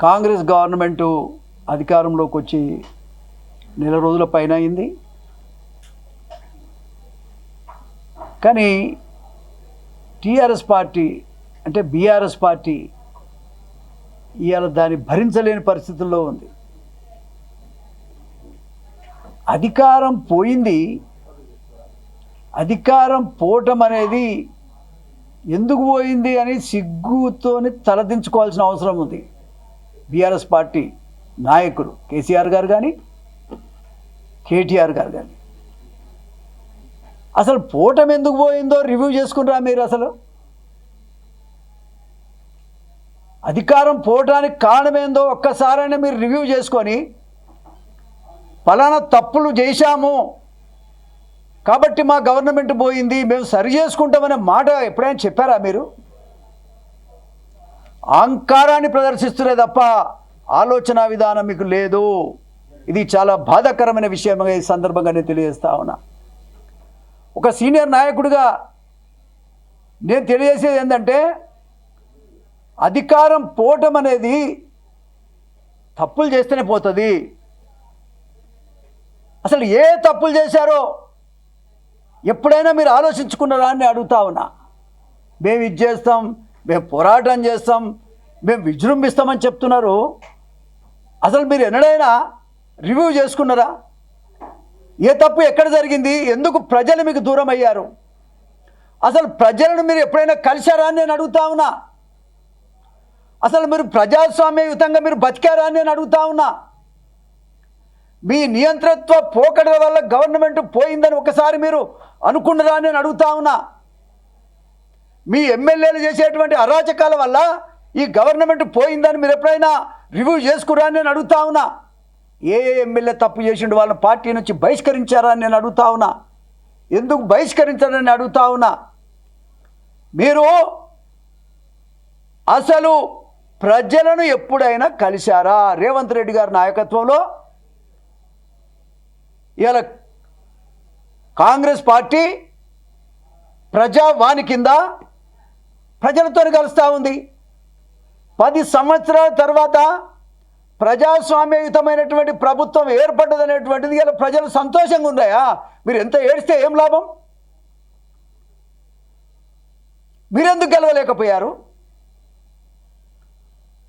Congress government అధికారంలోకి వచ్చి నెల రోజుల పైన అయింది. కానీ టీఆర్ఎస్ పార్టీ అంటే బీఆర్ఎస్ పార్టీ ఇవాళ దాన్ని భరించలేని పరిస్థితుల్లో ఉంది. అధికారం పోయింది. అధికారం పోవటం అనేది ఎందుకు పోయింది అని సిగ్గుతోని తలదించుకోవాల్సిన అవసరం ఉంది. బీఆర్ఎస్ పార్టీ నాయకులు కేసీఆర్ గారు కానీ కేటీఆర్ గారు కానీ అసలు పోవటం ఎందుకు పోయిందో రివ్యూ చేసుకుంటారా మీరు? అసలు అధికారం పోవటానికి కారణమేందో ఒక్కసారైనా మీరు రివ్యూ చేసుకొని ఫలానా తప్పులు చేశాము కాబట్టి మా గవర్నమెంట్ పోయింది, మేము సరి చేసుకుంటామనే మాట ఎప్పుడైనా చెప్పారా మీరు? అహంకారాన్ని ప్రదర్శిస్తురే తప్ప ఆలోచన విధానం మీకు లేదు. ఇది చాలా బాధాకరమైన విషయంగా ఈ సందర్భంగా నేను తెలియజేస్తా ఉన్నా. ఒక సీనియర్ నాయకుడిగా నేను తెలియజేసేది ఏంటంటే, అధికారం పోవటం అనేది తప్పులు చేస్తేనే పోతుంది. అసలు ఏ తప్పులు చేశారో ఎప్పుడైనా మీరు ఆలోచించుకున్నారా అని అడుగుతా ఉన్నా. మేము ఇది చేస్తాం, మేము పోరాటం చేస్తాం, మేము విజృంభిస్తామని చెప్తున్నారు. అసలు మీరు ఎన్నడైనా రివ్యూ చేసుకున్నారా? ఏ తప్పు ఎక్కడ జరిగింది? ఎందుకు ప్రజలు మీకు దూరం అయ్యారు? అసలు ప్రజలను మీరు ఎప్పుడైనా కలిశారా అని నేను అడుగుతా ఉన్నా. అసలు మీరు ప్రజాస్వామ్యయుతంగా మీరు బతికారా అని నేను అడుగుతా ఉన్నా. మీ నియంత్రత్వ పోకడల వల్ల గవర్నమెంట్ పోయిందని ఒకసారి మీరు అనుకున్నారా అని నేను అడుగుతా ఉన్నా. మీ ఎమ్మెల్యేలు చేసేటువంటి అరాచకాల వల్ల ఈ గవర్నమెంట్ పోయిందని మీరు ఎప్పుడైనా రివ్యూ చేసుకురా అని నేను అడుగుతా ఉన్నా. ఏ ఎమ్మెల్యే తప్పు చేసిండు వాళ్ళ పార్టీ నుంచి బహిష్కరించారా అని నేను అడుగుతా ఉన్నా. ఎందుకు బహిష్కరించారని అడుగుతా ఉన్నా. మీరు అసలు ప్రజలను ఎప్పుడైనా కలిశారా? రేవంత్ రెడ్డి గారి నాయకత్వంలో ఇవాళ కాంగ్రెస్ పార్టీ ప్రజావాణి కింద ప్రజలతో కలుస్తూ ఉంది. 10 సంవత్సరాల తర్వాత ప్రజాస్వామ్యయుతమైనటువంటి ప్రభుత్వం ఏర్పడ్డదనేటువంటిది ఇలా ప్రజలు సంతోషంగా ఉన్నాయా? మీరు ఎంత ఏడిస్తే ఏం లాభం? మీరెందుకు గెలవలేకపోయారు?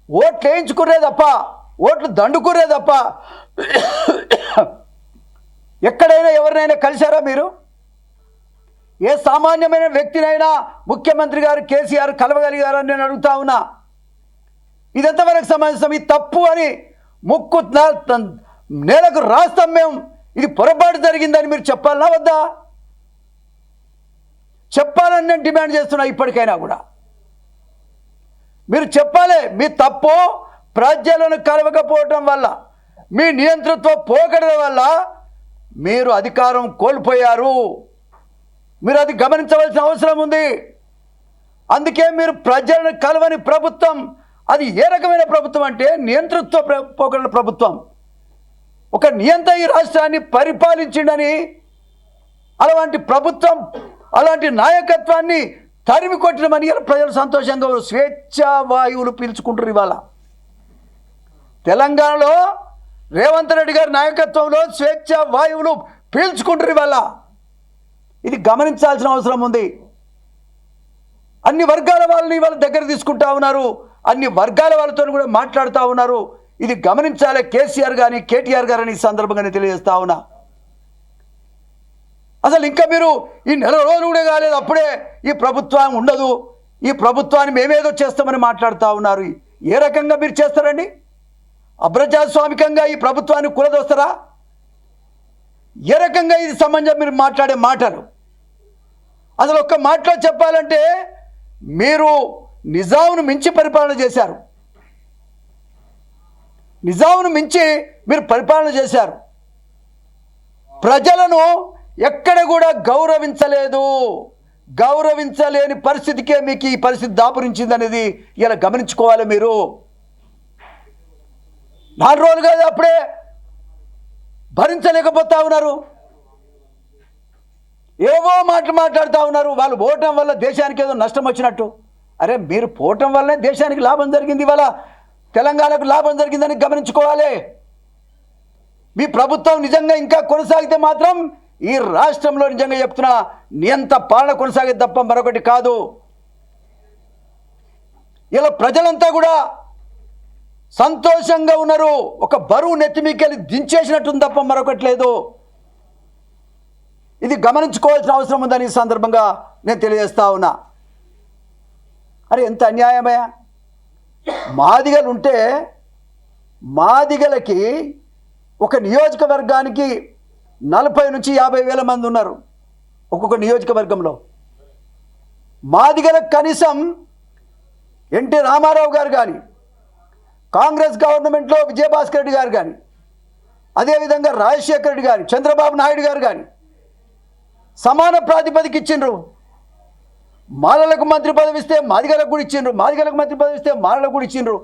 ఓట్లు వేయించుకునే తప్ప, ఓట్లు దండుకునే తప్ప ఎక్కడైనా ఎవరినైనా కలిశారా మీరు? ఏ సామాన్యమైన వ్యక్తినైనా ముఖ్యమంత్రి గారు కేసీఆర్ కలవగలిగారని నేను అడుగుతా ఉన్నా. ఇదెంతవరకు సమంజసం? ఇది తప్పు అని ముక్కు నేలకు రాస్తాం మేము. ఇది పొరపాటు జరిగిందని మీరు చెప్పాలనా వద్దా? చెప్పాలని నేను డిమాండ్ చేస్తున్నా. ఇప్పటికైనా కూడా మీరు చెప్పాలి. మీ తప్పు ప్రజలను కలవకపోవటం వల్ల, మీ నియంతృత్వ పోకడల వల్ల మీరు అధికారం కోల్పోయారు. మీరు అది గమనించవలసిన అవసరం ఉంది. అందుకే మీరు ప్రజలను కలవని ప్రభుత్వం, అది ఏ రకమైన ప్రభుత్వం అంటే నియంతృత్వ పోకడల ప్రభుత్వం. ఒక నియంత ఈ రాష్ట్రాన్ని పరిపాలించిండని అలాంటి ప్రభుత్వం, అలాంటి నాయకత్వాన్ని తరిమి కొట్టినమని ప్రజలు సంతోషంగా స్వేచ్ఛా వాయువులు పీల్చుకుంటారు. ఇవాళ తెలంగాణలో రేవంత్ రెడ్డి గారి నాయకత్వంలో స్వేచ్ఛా వాయువులు పీల్చుకుంటారు ఇవాళ. ఇది గమనించాల్సిన అవసరం ఉంది. అన్ని వర్గాల వాళ్ళని వాళ్ళ దగ్గర తీసుకుంటా ఉన్నారు. అన్ని వర్గాల వాళ్ళతో కూడా మాట్లాడుతూ ఉన్నారు. ఇది గమనించాలి కేసీఆర్ కానీ కేటీఆర్ గారని ఈ సందర్భంగానే తెలియజేస్తా ఉన్నా. అసలు ఇంకా మీరు ఈ నెల రోజులు కూడా కాలేదు, అప్పుడే ఈ ప్రభుత్వం ఉండదు, ఈ ప్రభుత్వాన్ని మేమేదో చేస్తామని మాట్లాడుతూ ఉన్నారు. ఏ రకంగా మీరు చేస్తారండి? అప్రజాస్వామికంగా ఈ ప్రభుత్వాన్ని కూలదోస్తారా? ఏ రకంగా ఇది సమంజసం? మీరు మాట్లాడే మాటలు అసలు ఒక్క మాటలో చెప్పాలంటే మీరు నిజామును మించి పరిపాలన చేశారు. నిజామును మించి మీరు పరిపాలన చేశారు. ప్రజలను ఎక్కడ కూడా గౌరవించలేదు. గౌరవించలేని పరిస్థితికే మీకు ఈ పరిస్థితి దాపురించింది అనేది ఇలా గమనించుకోవాలి. మీరు 4 రోజులు కాదు అప్పుడే భరించలేకపోతా ఉన్నారు. ఏవో మాటలు మాట్లాడుతూ ఉన్నారు. వాళ్ళు పోవటం వల్ల దేశానికి ఏదో నష్టం వచ్చినట్టు. అరే మీరు పోవటం వల్లనే దేశానికి లాభం జరిగింది. ఇవాళ తెలంగాణకు లాభం జరిగిందని గమనించుకోవాలి. మీ ప్రభుత్వం నిజంగా ఇంకా కొనసాగితే మాత్రం ఈ రాష్ట్రంలో నిజంగా చెప్తున్నా నియంత పాలన కొనసాగేది తప్ప మరొకటి కాదు. ఇలా ప్రజలంతా కూడా సంతోషంగా ఉన్నారు. ఒక బరువు నెత్తిమీకెళ్ళి దించేసినట్టుంది తప్ప మరొకటి లేదు. ఇది గమనించుకోవాల్సిన అవసరం ఉందని ఈ సందర్భంగా నేను తెలియజేస్తా ఉన్నా. అరే ఎంత అన్యాయమయ్యా! మాదిగలు ఉంటే మాదిగలకి ఒక నియోజకవర్గానికి 40 నుంచి 50 వేల మంది ఉన్నారు ఒక్కొక్క నియోజకవర్గంలో. మాదిగలకు కనీసం ఎన్టీ రామారావు గారు కానీ, కాంగ్రెస్ గవర్నమెంట్లో విజయభాస్కర్ రెడ్డి గారు కానీ, అదేవిధంగా రాజశేఖర రెడ్డి గారు, చంద్రబాబు నాయుడు గారు కానీ సమాన ప్రాతిపదిక ఇచ్చిండ్రు. మాలలకు మంత్రి పదవి ఇస్తే మాదిగలకు కూడా ఇచ్చిండ్రు, మాదిగలకు మంత్రి పదవి ఇస్తే మాలలకు కూడా ఇచ్చిండ్రు.